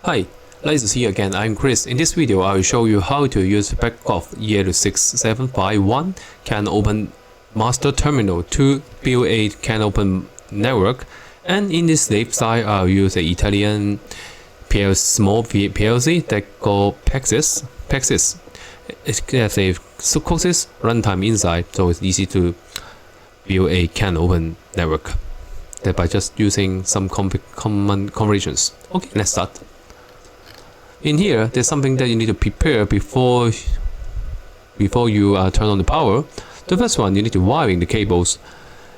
Hi, nice to see you again. I'm Chris. In this video, I will show you how to use Beckhoff.EL6751 CanOpen Master terminal to build a CanOpen network. And in this left side, I'll use an Italian small PLC that called Pixsys. It has a Codesys runtime inside, so it's easy to build a CanOpen network by just using some common conversions. Okay, let's start. In here, there's something that you need to prepare before you turn on the power. The first one, you need to wiring the cables.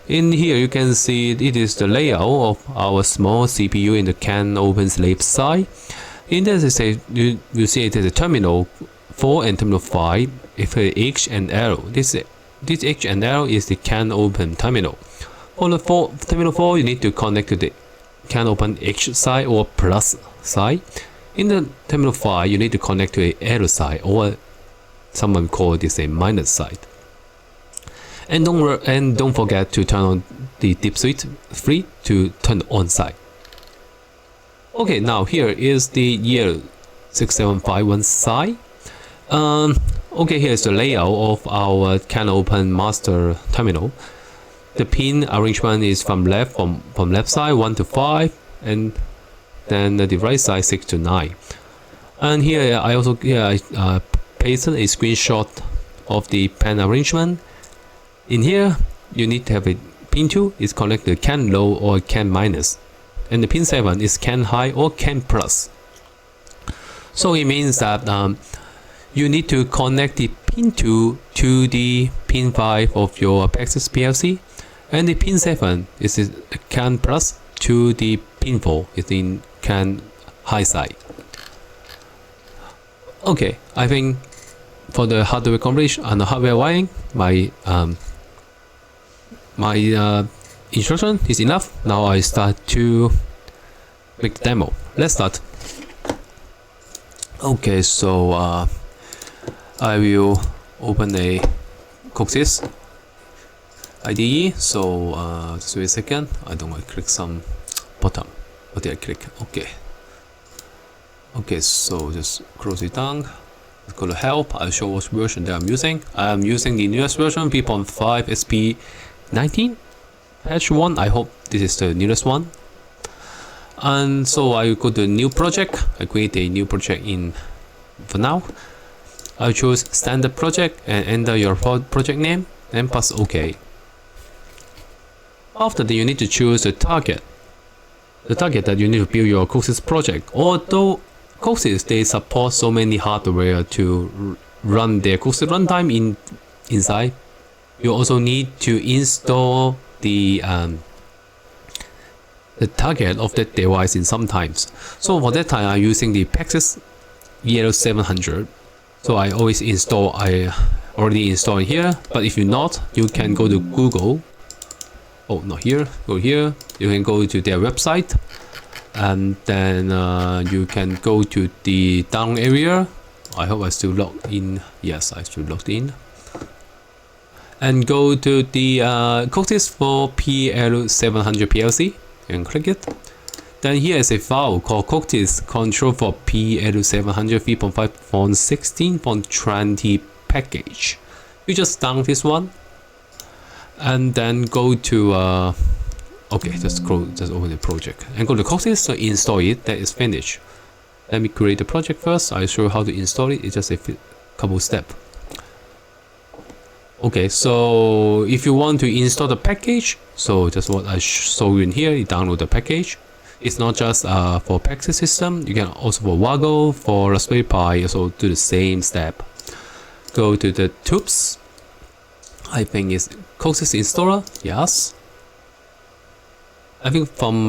In here, you can see it is the layout of our small CPU in the CanOpen's left side. In this, you see it is a terminal 4 and terminal 5. If a H and L, this H and L is the CanOpen terminal. For the terminal 4, you need to connect to the CanOpen H side or plus side. In the terminal 5, you need to connect to a L side, or someone call this a minus side. And don't forget to turn on the dip switch 3 to turn on side. Okay, now here is the EL6751 side. Okay, here's the layout of our CanOpen Master terminal. The pin arrangement is from left side 1 to 5, and then the right side 6 to 9. And here I also pasted a screenshot of the pin arrangement. In here, you need to have a pin 2 is connected to CAN low or CAN minus, and the pin 7 is CAN high or CAN plus. So it means that you need to connect the pin 2 to the pin 5 of your Pixsys PLC, and the pin 7 is a CAN plus to the pin 4 is in CAN high side. Okay, I think for the hardware configuration and the hardware wiring, my instruction is enough. Now I start to make the demo. Let's start. Okay, so I will open a Codesys IDE. So just wait a second. I don't want to click some button. What did I click? Okay, so just close it down. Let's go to help. I'll show what version that I'm using. I'm using the newest version, 3.5 SP19 patch 1. I hope this is the newest one. And so I go to new project. I create a new project for now. I choose standard project and enter your project name and press OK. After that, you need to choose the target that you need to build your Codesys project. Although Codesys, they support so many hardware to run their Codesys runtime inside, you also need to install the target of that device in sometimes. So for that time, I'm using the Pixsys EL700. So I always install. I already installed here. But if you're not, you can go to Google. Oh, not here. Go here. You can go to their website, and then you can go to the down area. I hope I still logged in. Yes, I still logged in. And go to the Codesys for PL700 PLC and click it. Then here is a file called Codesys control for PL700 3.5.16.20 package. You just download this one, and then go to okay, just open the project and go to Codesys to install it. That is finished. Let me create the project first. I'll show you how to install it. It's just a couple steps. Okay, so if you want to install the package, so just what I show you in here, you download the package. It's not just for Pixsys system. You can also for Wago, for Raspberry Pi, also do the same step. Go to the tubes. I think it's Codesys installer. Yes. I think from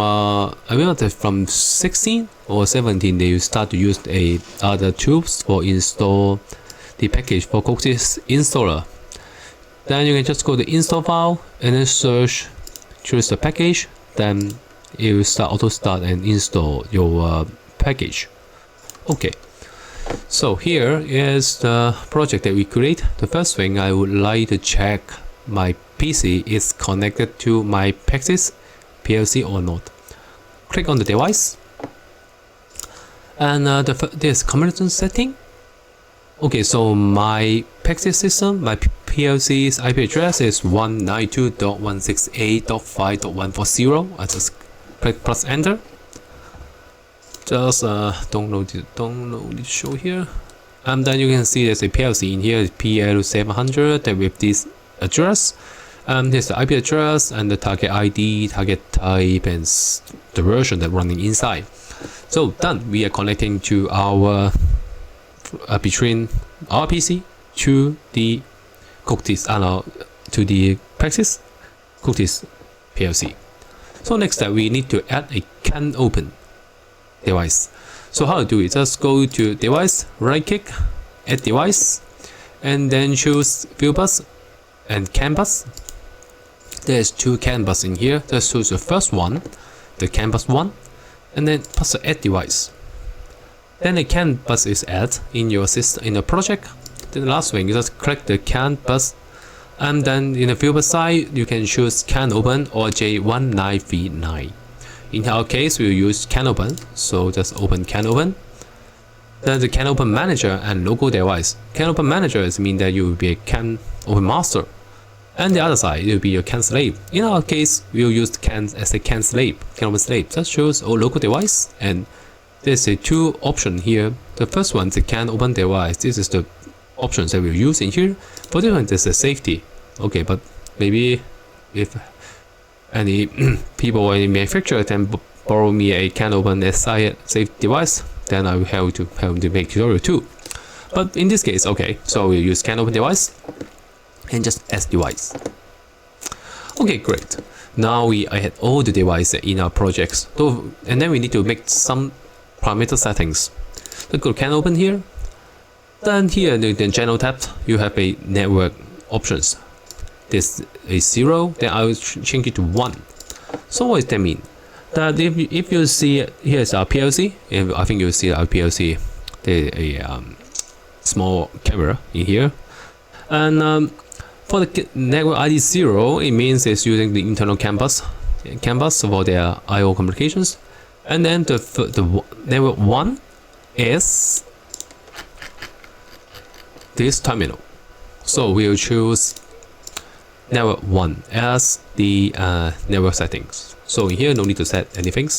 16 or 17 they start to use other tubes for install the package for Codesys installer. Then you can just go to install file and then search, choose the package. Then it will auto start and install your package. Okay. So here is the project that we create. The first thing I would like to check my PC is connected to my Pixsys PLC or not. Click on the device, And this combination setting. Okay, so my Pixsys system, my PLC's IP address is 192.168.5.140. I just click plus enter. Just download the show here. And then you can see there's a PLC in here, PL700 with this address. Here's the IP address and the target ID, target type, and the version that's running inside. So done. We are connecting to our between our PC to the Codesys, to the Pixsys Codesys PLC. So next step, we need to add a CanOpen device. So how to do it? Just go to device, right click, add device, and then choose view bus and CAN bus. There's two CAN bus in here. Just choose the first one, the CAN bus 1, and then press the add device. Then the CAN bus is added in your system, in the project. Then the last thing, you just click the CAN bus, and then in the view bus side, you can choose CanOpen or J1939. In our case, we'll use CanOpen, so just open CanOpen. Then the CanOpen Manager and local device. CanOpen Manager means that you will be a CanOpen Master, and the other side it will be your CAN slave. In our case, we'll use CAN as a CAN slave, CanOpen slave. Just choose a local device, and there's a two option here. The first one is the CanOpen device. This is the options that we'll use in here. For this one, there's a safety. Okay, but maybe if any people or any manufacturer can borrow me a CanOpen SI safe device, then I will have to make tutorial too. But in this case, okay, so we'll use CanOpen device and just S device. Okay, great. Now I had all the devices in our projects. So, and then we need to make some parameter settings. So go to CanOpen here. Then here in the general tab, you have a network options. This is 0, then I will change it to 1. So what does that mean? That if you see, here's our PLC, I think you'll see our PLC, there's a small camera in here. And for the network ID 0, it means it's using the internal CAN bus for their I/O communications. And then the network 1 is this terminal. So we'll choose network 1 as the network settings. So in here, no need to set anything.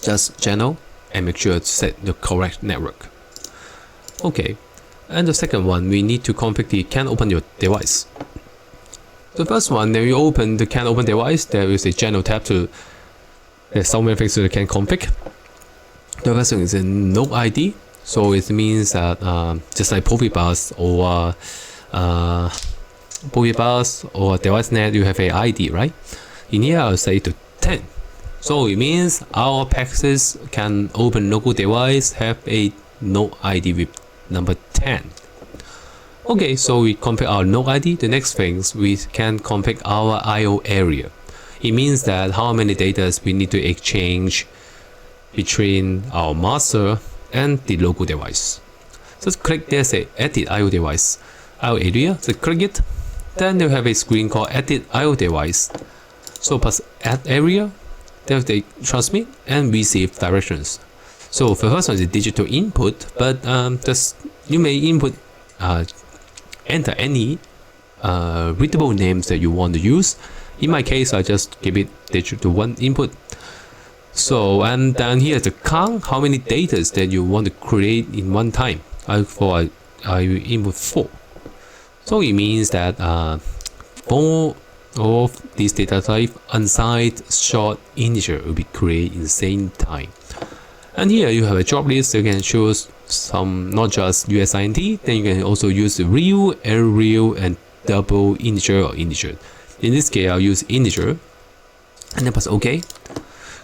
Just general and make sure to set the correct network. Okay. And the second one, we need to configure the CanOpen your device. The first one, when you open the CanOpen device, there is a general tab to. There's so many things that you can configure. The first one is a node ID, so it means that just like Profibus or DeviceNet, you have a ID, right? In here, I'll say to 10. So it means our Pixsys CanOpen local device have a node ID with number 10. Okay, so we configure our node ID. The next things, we can configure our I/O area. It means that how many data we need to exchange between our master and the local device. Just click there's a edit IO device IO area. So click it. Then you have a screen called edit IO device. So press add area. There's the transmit and receive directions. So the first one is digital input, but you may enter any readable names that you want to use. In my case, I just give it digital 1 input. So and down here the count, how many data that you want to create in one time. I input 4. So it means that 4 of these data type unsigned short integer will be created in the same time. And here you have a job list. You can choose some, not just USINT, then you can also use real, real, and double integer or integer. In this case, I'll use integer and then press OK.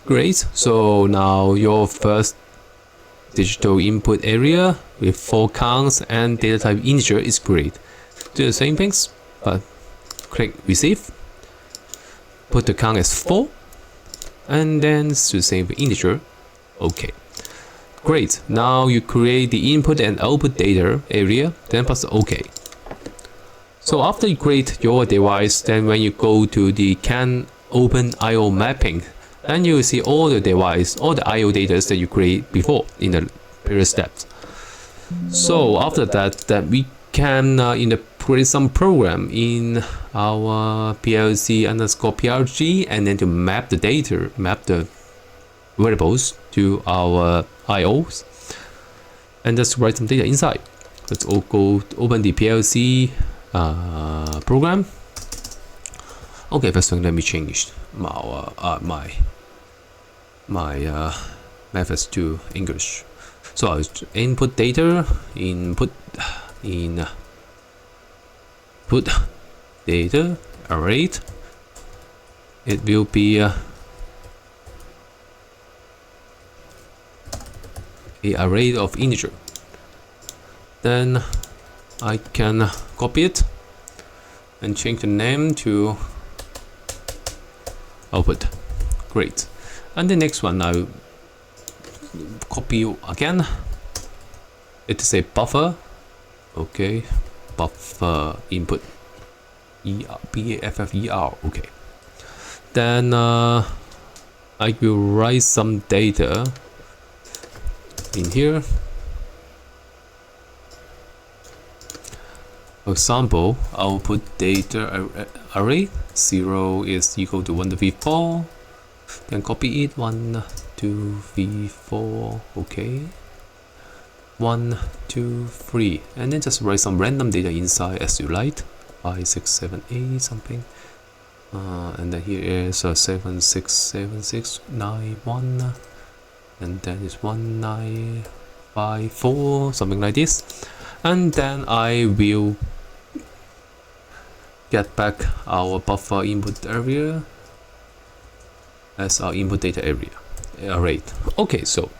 Great. So now your first digital input area with 4 counts and data type integer is great. Do the same things, but click receive. Put the count as 4 and then to save integer. OK. Great. Now you create the input and output data area, then press OK. So after you create your device, then when you go to the CanOpen IO Mapping, and you will see all the device, all the IO data that you create before in the previous steps. So after that, we can create some program in our PLC_PRG, and then to map the data, map the variables to our IOs, and just write some data inside. Let's all go to open the PLC program. Okay, first thing, let me change my methods to English. So I'll input data, input data array. It will be a array of integer. Then I can copy it and change the name to output. Great. And the next one, I'll copy again. It is a buffer. Okay, buffer input. BAFFER. Okay. Then I will write some data in here. For example, I'll put data array 0 is equal to 1 to 3, 4. Then copy it 1, 2, 3, 4. Okay. 1, 2, 3, and then just write some random data inside as you like. 5, 6, 7, 8 something. And then here is 7, 6, 7, 6, 9, 1, and then it's 1, 9, 5, 4, something like this. And then I will get back our buffer input area as our input data area array. Okay, so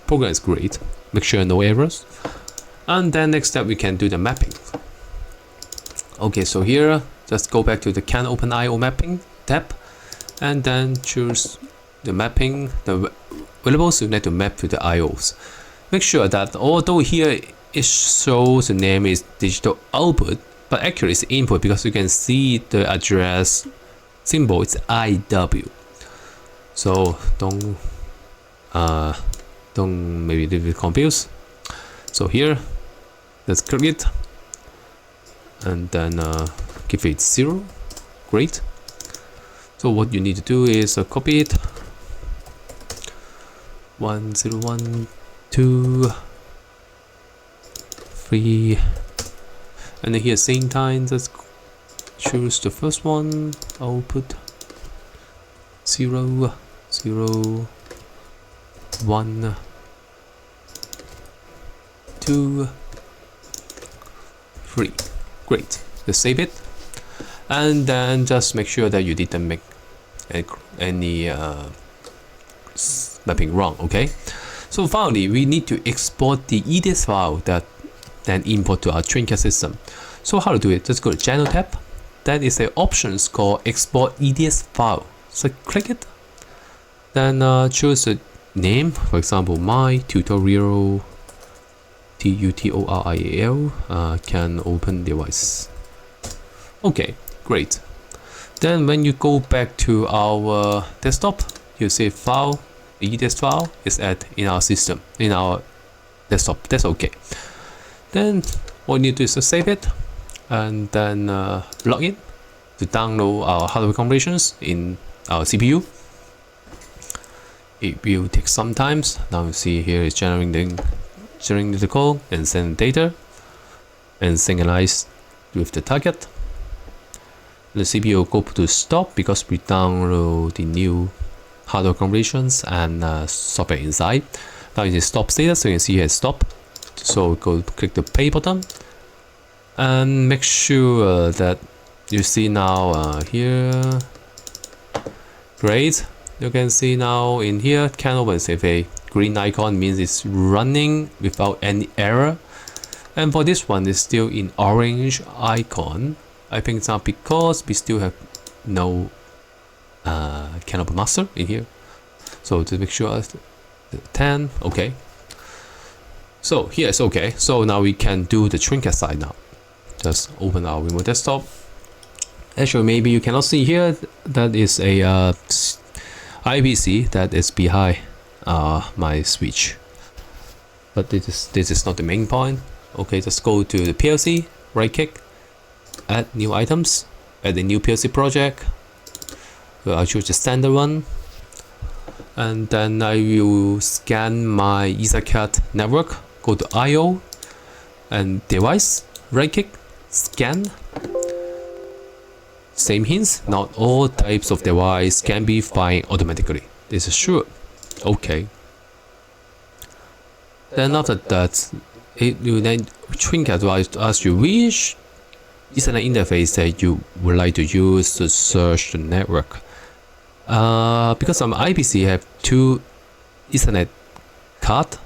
program is great. Make sure no errors. And then next step, we can do the mapping. Okay, so here just go back to the CanOpen IO Mapping tab, and then choose the mapping, the variables you need to map to the IOs. Make sure that although here it shows the name is digital output, but actually it's input, because you can see the address symbol, it's IW. So don't maybe a little bit confused. So here, let's click it, and then give it 0. Great. So what you need to do is copy it. 1, 0, 1, 2, 3, and then here same time, just choose the first one. I'll put 0, 0, 1, 2, 3. Great. Let's save it, and then just make sure that you didn't make any mapping wrong. Okay. So finally, we need to export the EDS file that then import to our Trinket system. So how to do it? Just go to Channel tab. That is a options called Export EDS file. So click it. Then choose a name. For example, my tutorial tutorial CanOpen Device. Okay, great. Then when you go back to our desktop, you see file, the EDS file is in our system, in our desktop. That's okay. Then what you need to do is to save it, and then log in to download our hardware configurations in our CPU. It will take some time. Now you see here is generating the code and send data and synchronize with the target. The CPU will go to stop because we download the new hardware configurations and software inside. Now it is stop status, so you can see here stop. So go click the play button and make sure that you see now here. Great. You can see now in here CanOpen is a green icon, means it's running without any error. And for this one, it's still in orange icon. I think it's not because we still have no CanOpen Master in here. So to make sure 10, okay. So here it's okay. So now we can do the Trinket side now. Just open our remote desktop. Actually, maybe you cannot see here. That is a IPC that is behind my switch. But this is not the main point. Okay, just go to the PLC, right click, add new items, add a new PLC project. So I'll choose the standard one, and then I will scan my EtherCAT network. Go to IO and device, right click, scan. Same hints, not all types of device can be found automatically. This is true. Okay. Then after that, it will then TwinCAT will ask you which Ethernet interface that you would like to use to search the network. Because I'm IPC have two Ethernet card.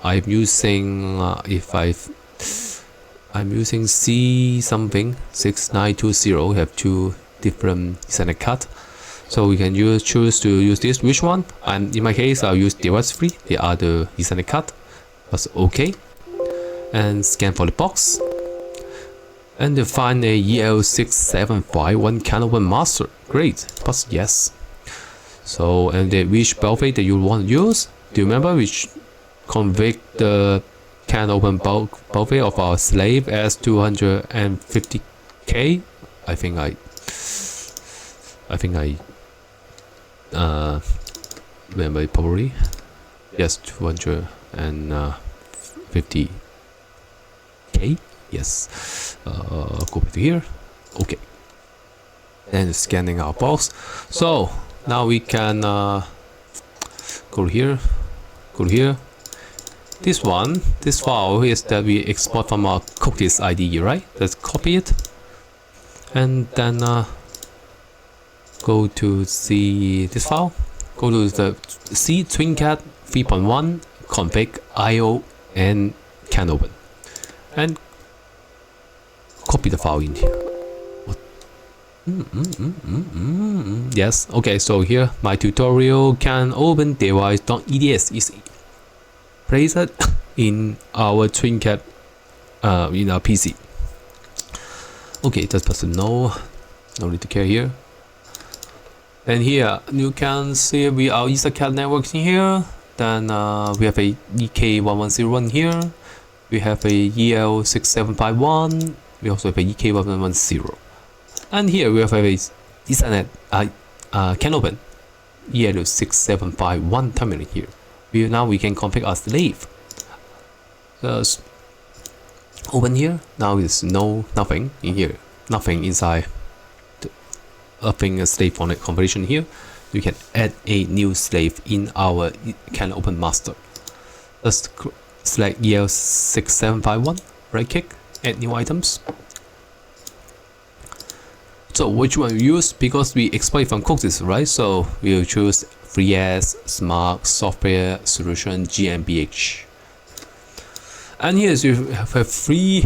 I'm using I'm using C something 6920. Have two different Ethernet card, so we can choose to use this. Which one? And in my case, I'll use device 3, the other Ethernet card. That's okay. And scan for the box, and find a EL6751 CANOPEN Master. Great, but yes. So, and which buffet that you want to use? Do you remember which config the CanOpen buffet of our slave S250K? I think I remember it probably. Yes, 250K. Yes. Go back to here. Okay. And scanning our box. So now we can go here. Go here. This file is that we export from our cookies IDE, right? Let's copy it, and then go to this file. Go to the C TwinCAT 3.1 config IO and CanOpen, and copy the file in here. Yes. Okay. So here my tutorial CanOpen Device.eds is placed in our TwinCAT in our PC. Okay, just press no need to care here. And here you can see we our EtherCAT networks in here. Then we have a EK1101 here. We have a EL6751. We also have a EK1110. And here we have a Ethernet CanOpen EL6751 terminal here. Now we can configure our slave. Just open here. Now it's nothing in here. Nothing inside. Nothing slave configuration here. You can add a new slave in our CanOpen Master. Just select EL6751. Right click. Add new items. So which one we use? Because we export from cookies, right? So we'll choose 3S Smart Software Solution GmbH. And here you have three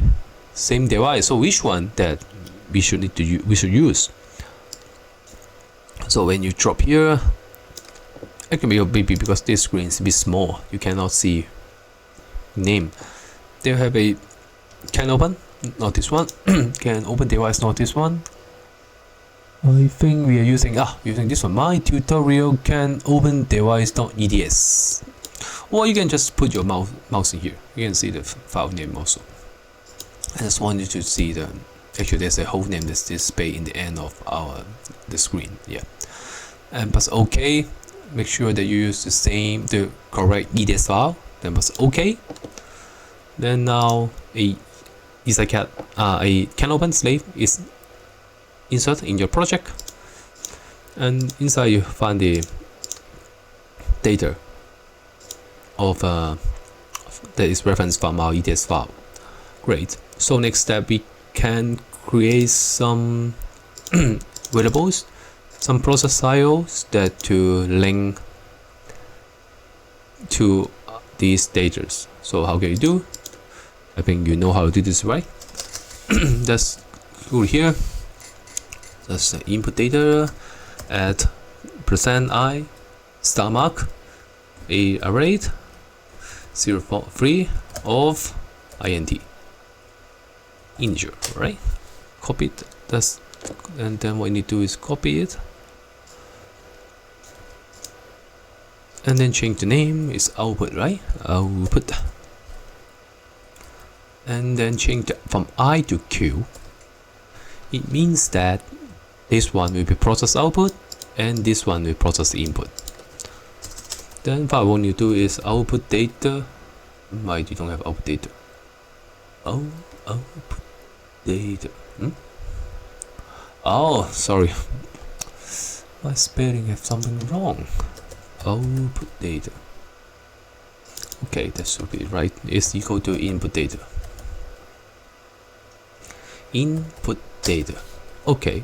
same device. So which one that we should use? So when you drop here, it can be a baby because this screen is a bit small. You cannot see name. They have a CanOpen, not this one. CanOpen Device, not this one. I think we are using this one. My tutorial CanOpen Device.eds. Or you can just put your mouse in here. You can see the file name also. I just wanted to see actually there's a whole name that's displayed in the end of the screen. Yeah. And press OK. Make sure that you use the correct eds file. Then press OK. Then now a CanOpen slave is insert in your project, and inside you find the data of that is referenced from our eds file. Great. So next step, we can create some variables, some process files that to link to these data. So how can you do? I think you know how to do this, right? Just go here. That's the input data at %i star mark a array 0.3 of int integer, right? Copy it. And then what you need to do is copy it and then change the name is output, right? Output, and then change from I to Q. It means that this one will be process output and this one will process input. Then what I want you to do is output data. Why you don't have output data? Output data. Oh, sorry. My spelling have something wrong. Output data. Okay, that should be right. It's equal to input data. Input data. Okay.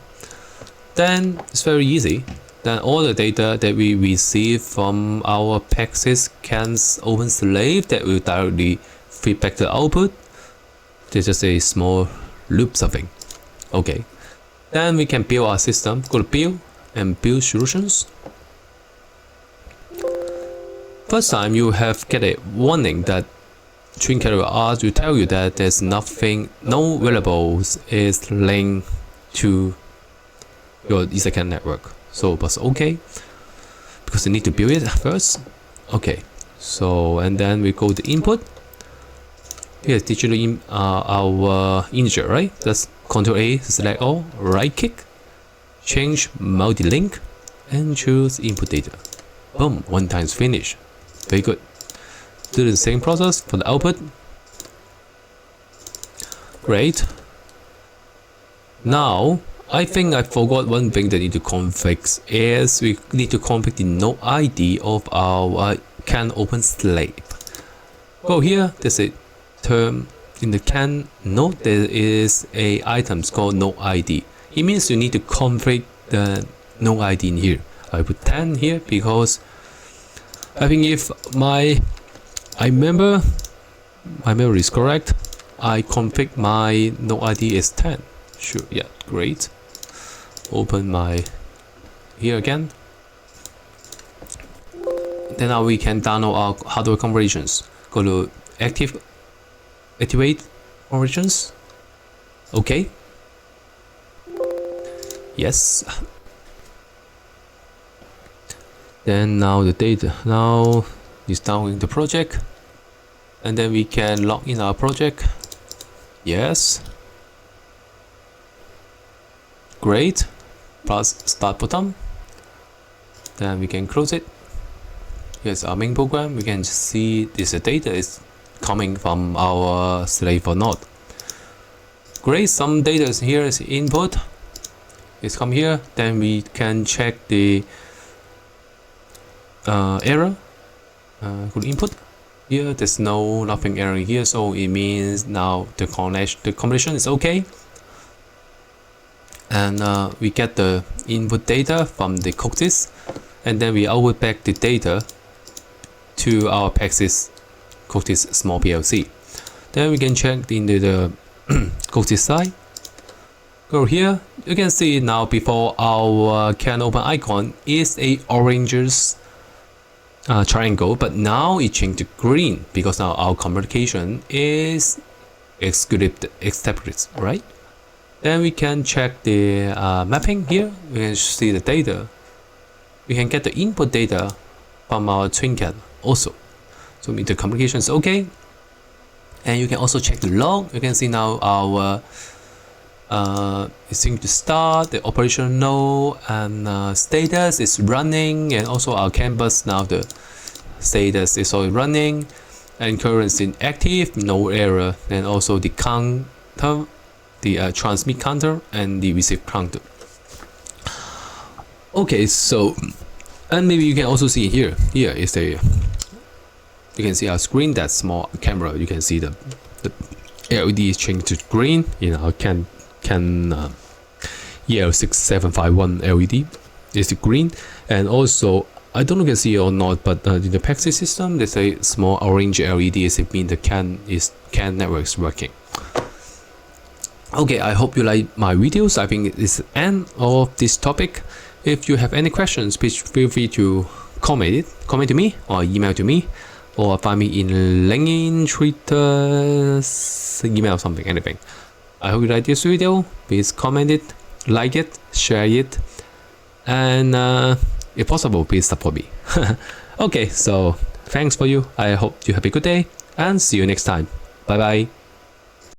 Then it's very easy. Then all the data that we receive from our Pixsys CanOpen slave that will directly feed back the output. There's just a small loop something. Okay. Then we can build our system. Go to build and build solutions. First time you have get a warning that Trinket will ask to tell you that there's nothing, no variables is linked to your Ethernet network. So but okay, because you need to build it first. Okay, so and then we go to input. Here's digital our integer, right? That's Ctrl A, select all, right click, change multi-link, and choose input data. Boom, one time's finish. Very good. Do the same process for the output. Great. Now, I think I forgot one thing that we need to config is we need to config the node ID of our CanOpen slave. Go here, there's a term in the can node, there is a items called node ID. It means you need to config the node ID in here. I put 10 here because I think if I remember my memory is correct, I config my node ID is 10. Sure, yeah, great. Open my here again. Then now we can download our hardware configurations. Go to activate configurations. Okay. Yes. Then now the data now is downloading the project, and then we can log in our project. Yes. Great. Plus start button. Then we can close it. Here's our main program. We can see this data is coming from our slave or not. Great. Some data is here is input. It's come here. Then we can check the error. Go to input. Here there's nothing error here, so it means now the combination is okay. And we get the input data from the Codesys, and then we output back the data to our Pixsys Codesys small PLC. Then we can check into the Codesys side. Go here, you can see now before our CanOpen icon is a orange triangle, but now it changed to green because now our communication is established, right? Then we can check the mapping here. We can see the data. We can get the input data from our Trinket also. So the communication is okay. And you can also check the log. You can see now our it seems to start the operation node, and status is running, and also our canvas now the status is already running, and currency active, no error, and also the counter, the transmit counter and the receive counter. Okay, so and maybe you can also see here is a, you can see our screen, that small camera. You can see the LED is changed to green in our CANOPEN-EL6751 LED is the green. And also I don't know if you can see it or not, but in the Pixsys system there's a small orange LED. It means the CAN network is working. Okay, I hope you like my videos. I think it's the end of this topic. If you have any questions, please feel free to comment to me or email to me, or find me in LinkedIn, Twitter, email or something, anything. I hope you like this video. Please comment it, like it, share it, and if possible, please support me. Okay, so thanks for you. I hope you have a good day and see you next time. Bye bye.